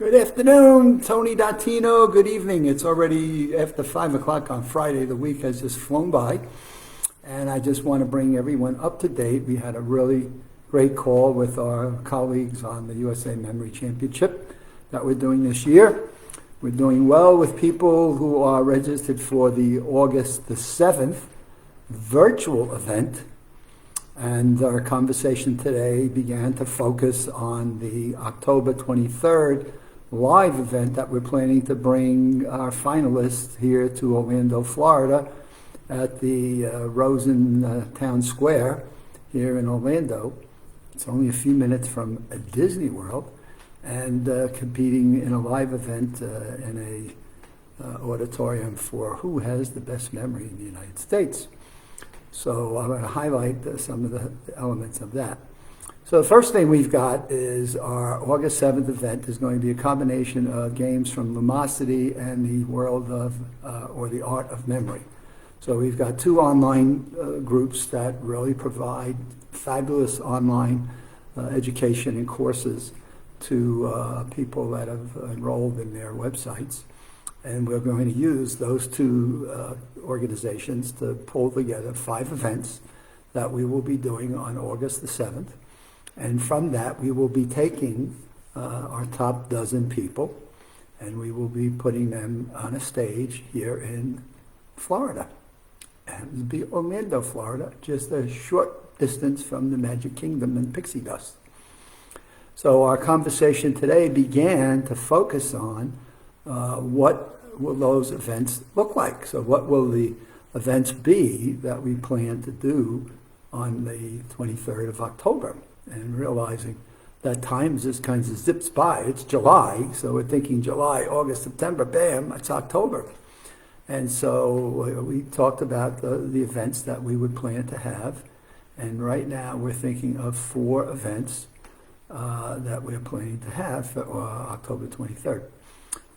Good afternoon, Tony Dattino. Good evening. It's already after 5 o'clock on Friday. The week has just flown by. And I just want to bring everyone up to date. We had a really great call with our colleagues on the USA Memory Championship that we're doing this year. We're doing well with people who are registered for the August the 7th virtual event. And our conversation today began to focus on the October 23rd live event that we're planning to bring our finalists here to Orlando, Florida at the Rosen Town Square here in Orlando. It's only a few minutes from Disney World, and competing in a live event in a auditorium for who has the best memory in the United States. So I'm going to highlight some of the elements of that. So the first thing we've got is our August 7th event is going to be a combination of games from Lumosity and the world of, or the art of memory. So we've got two online groups that really provide fabulous online education and courses to people that have enrolled in their websites. And we're going to use those two organizations to pull together 5 events that we will be doing on August the 7th. And from that, we will be taking our top dozen people, and we will be putting them on a stage here in Florida. And it'll be Orlando, Florida, just a short distance from the Magic Kingdom and Pixie Dust. So our conversation today began to focus on what will those events look like. So what will the events be that we plan to do on the 23rd of October? And realizing that time just kind of zips by. It's July, so we're thinking July, August, September, bam, it's October. And so we talked about the events that we would plan to have. And right now we're thinking of 4 events that we're planning to have for October 23rd.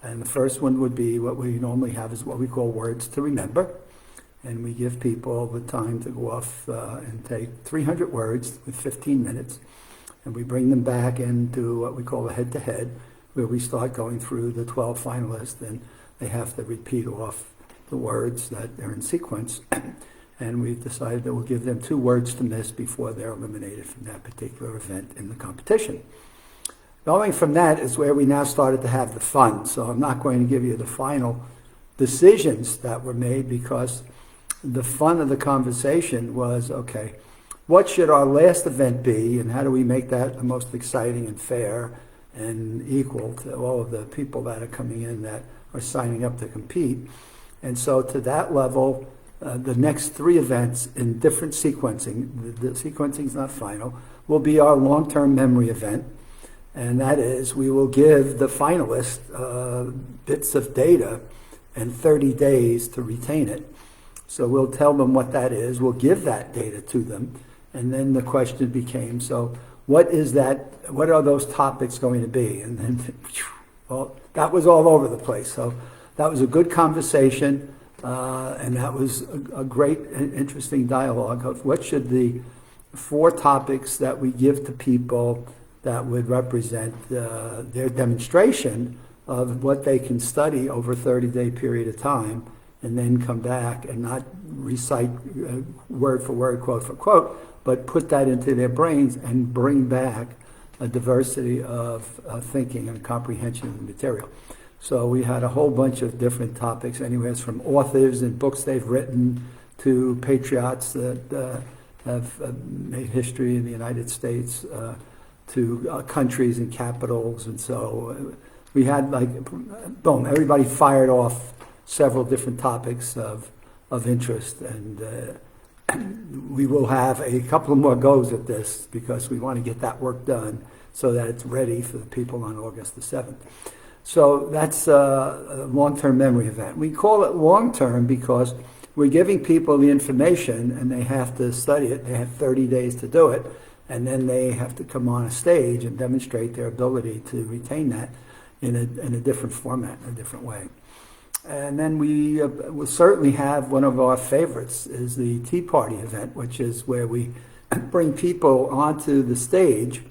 And the first one would be what we normally have is what we call Words to Remember. And we give people the time to go off and take 300 words with 15 minutes. And we bring them back into what we call a head-to-head, where we start going through the 12 finalists, and they have to repeat off the words that are in sequence. And we've decided that we'll give them 2 words to miss before they're eliminated from that particular event in the competition. Going from that is where we now started to have the fun. So I'm not going to give you the final decisions that were made, because the fun of the conversation was, okay, what should our last event be, and how do we make that the most exciting and fair and equal to all of the people that are coming in that are signing up to compete? And so to that level, the next 3 events in different sequencing, the sequencing is not final, will be our long-term memory event. And that is, we will give the finalists bits of data and 30 days to retain it. So we'll tell them what that is. We'll give that data to them. And then the question became, so what is that? What are those topics going to be? And then, well, that was all over the place. So that was a good conversation. And that was a great and interesting dialogue of what should the 4 topics that we give to people that would represent their demonstration of what they can study over a 30-day period of time, and then come back and not recite word for word, quote for quote, but put that into their brains and bring back a diversity of thinking and comprehension of the material. So we had a whole bunch of different topics, anywhere from authors and books they've written to patriots that have made history in the United States, to countries and capitals. And so we had, like, boom, everybody fired off several different topics of interest. And we will have a couple of more goes at this, because we want to get that work done so that it's ready for the people on August the 7th. So that's a long-term memory event. We call it long-term because we're giving people the information and they have to study it. They have 30 days to do it. And then they have to come on a stage and demonstrate their ability to retain that in a different format, in a different way. And then we will certainly have one of our favorites is the Tea Party event, which is where we bring people onto the stage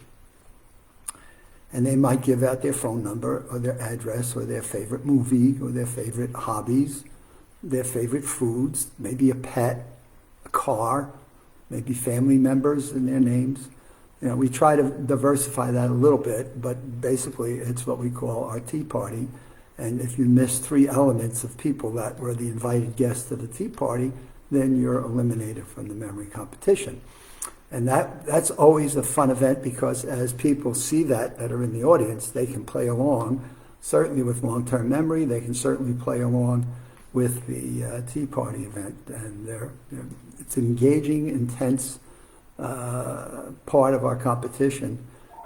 and they might give out their phone number or their address or their favorite movie or their favorite hobbies, their favorite foods, maybe a pet, a car, maybe family members and their names. You know, we try to diversify that a little bit, but basically it's what we call our tea party. And if you miss 3 elements of people that were the invited guests to the tea party, then you're eliminated from the memory competition. And that's always a fun event, because as people see that are in the audience, they can play along, certainly with long-term memory. They can certainly play along with the tea party event. And it's an engaging, intense part of our competition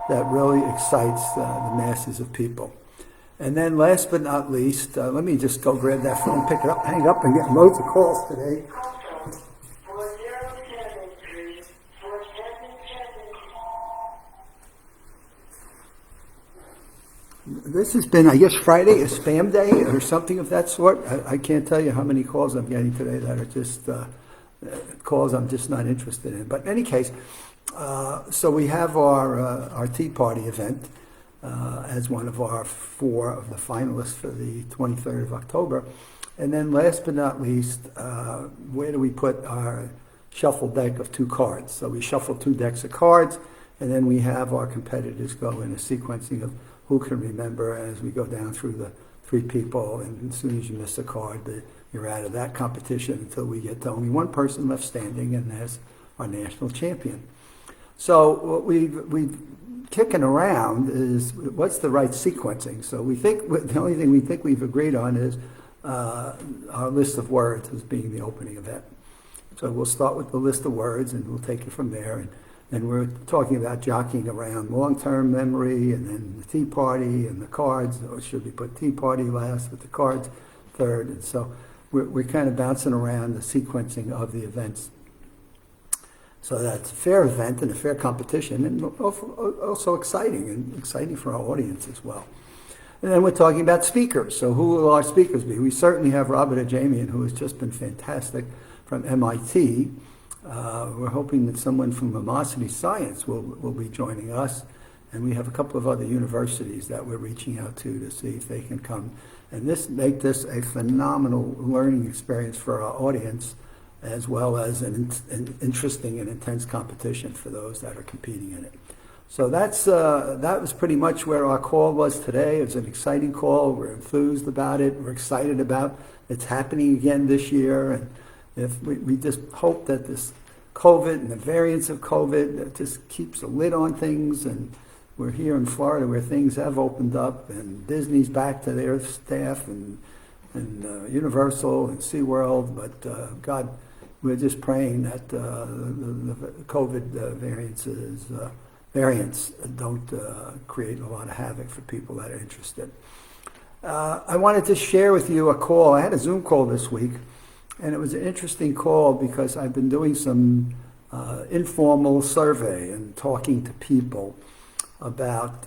that really excites the masses of people. And then last but not least, let me just go grab that phone, pick it up, hang up, and get loads of calls today. This has been, I guess, Friday, a spam day or something of that sort. I can't tell you how many calls I'm getting today that are just calls I'm just not interested in. But in any case, so we have our tea party event as one of our 4 of the finalists for the 23rd of October. And then last but not least, where do we put our shuffle deck of 2 cards? So we shuffle 2 decks of cards, and then we have our competitors go in a sequencing of who can remember as we go down through the 3 people. And as soon as you miss a card, you're out of that competition until we get to only 1 person left standing, and that's our national champion. So what we've kicking around is what's the right sequencing. So we think the only thing we think we've agreed on is our list of words as being the opening event. So we'll start with the list of words, and we'll take it from there. And we're talking about jockeying around long-term memory, and then the tea party and the cards. Or should we put tea party last with the cards third? And so we're kind of bouncing around the sequencing of the events. So that's a fair event and a fair competition, and also exciting for our audience as well. And then we're talking about speakers. So who will our speakers be? We certainly have Robert Ajamian, who has just been fantastic, from MIT. We're hoping that someone from Lumosity Science will be joining us. And we have a couple of other universities that we're reaching out to see if they can come and make this a phenomenal learning experience for our audience, as well as an interesting and intense competition for those that are competing in it. So that was pretty much where our call was today. It was an exciting call. We're enthused about it. We're excited about it's happening again this year. And if we just hope that this COVID and the variants of COVID just keeps a lid on things. And we're here in Florida where things have opened up, and Disney's back to their staff, and Universal and SeaWorld. But God, we're just praying that the COVID variants don't create a lot of havoc for people that are interested. I wanted to share with you a call. I had a Zoom call this week, and it was an interesting call because I've been doing some informal survey and talking to people about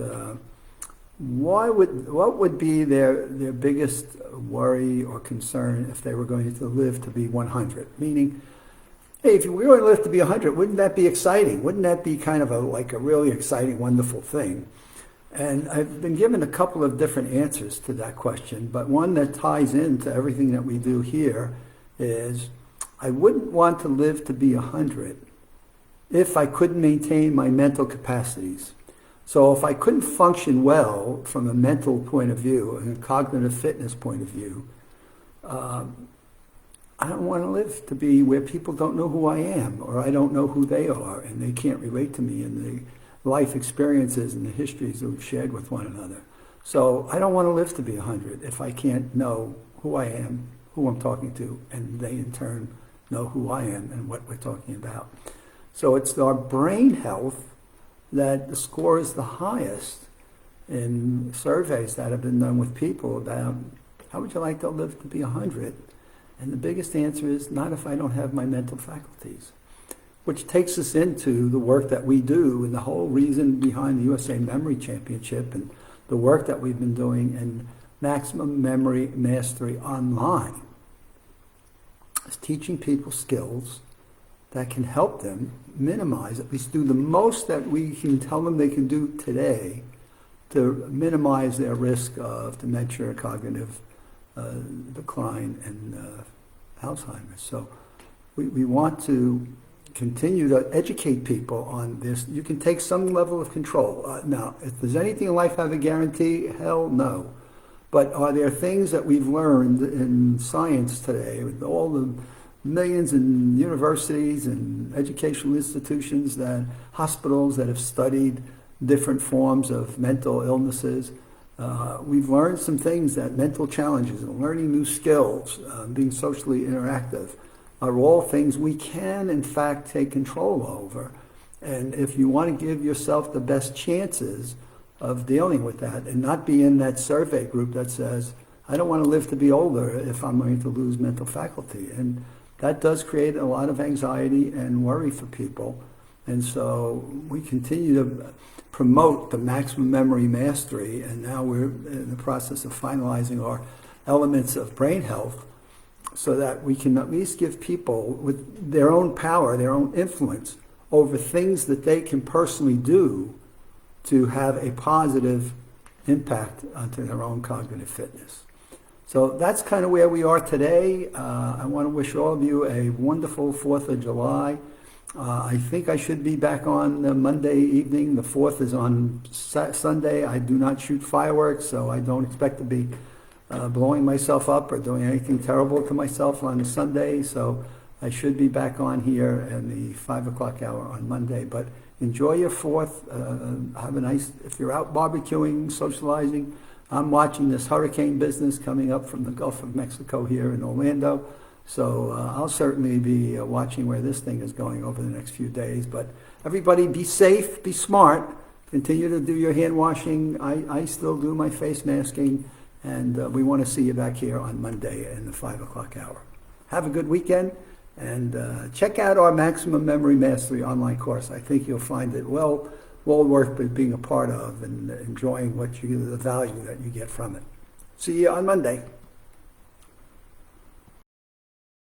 what would be their biggest worry or concern if they were going to live to be 100. Meaning, hey, if we were going to live to be 100, wouldn't that be exciting? Wouldn't that be kind of like a really exciting, wonderful thing? And I've been given a couple of different answers to that question, but one that ties into everything that we do here is I wouldn't want to live to be 100 if I couldn't maintain my mental capacities. So if I couldn't function well from a mental point of view and a cognitive fitness point of view, I don't want to live to be where people don't know who I am, or I don't know who they are, and they can't relate to me in the life experiences and the histories that we've shared with one another. So I don't want to live to be 100 if I can't know who I am, who I'm talking to, and they in turn know who I am and what we're talking about. So it's our brain health that scores the highest in surveys that have been done with people about how would you like to live to be 100? And the biggest answer is not if I don't have my mental faculties, which takes us into the work that we do and the whole reason behind the USA Memory Championship and the work that we've been doing in Maximum Memory Mastery Online. Is teaching people skills that can help them minimize, at least do the most that we can tell them they can do today to minimize their risk of dementia, cognitive decline, and Alzheimer's. So we want to continue to educate people on this. You can take some level of control. Now, if there's anything in life have a guarantee, hell no. But are there things that we've learned in science today, with all the millions in universities and educational institutions, that hospitals that have studied different forms of mental illnesses? We've learned some things, that mental challenges and learning new skills, being socially interactive, are all things we can, in fact, take control over. And if you want to give yourself the best chances of dealing with that and not be in that survey group that says, I don't want to live to be older if I'm going to lose mental faculty. And that does create a lot of anxiety and worry for people. And so we continue to promote the maximum memory mastery, and now we're in the process of finalizing our elements of brain health, so that we can at least give people with their own power, their own influence over things that they can personally do to have a positive impact onto their own cognitive fitness. So that's kind of where we are today. I want to wish all of you a wonderful 4th of July. I think I should be back on Monday evening. The 4th is on Sunday. I do not shoot fireworks, so I don't expect to be blowing myself up or doing anything terrible to myself on Sunday. So I should be back on here in the 5 o'clock hour on Monday. But enjoy your 4th. Have a nice, if you're out barbecuing, socializing. I'm watching this hurricane business coming up from the Gulf of Mexico here in Orlando. So I'll certainly be watching where this thing is going over the next few days. But everybody be safe, be smart, continue to do your hand washing. I still do my face masking. And we want to see you back here on Monday in the 5 o'clock hour. Have a good weekend, and check out our Maximum Memory Mastery online course. I think you'll find it well worth being a part of and enjoying the value that you get from it. See you on Monday.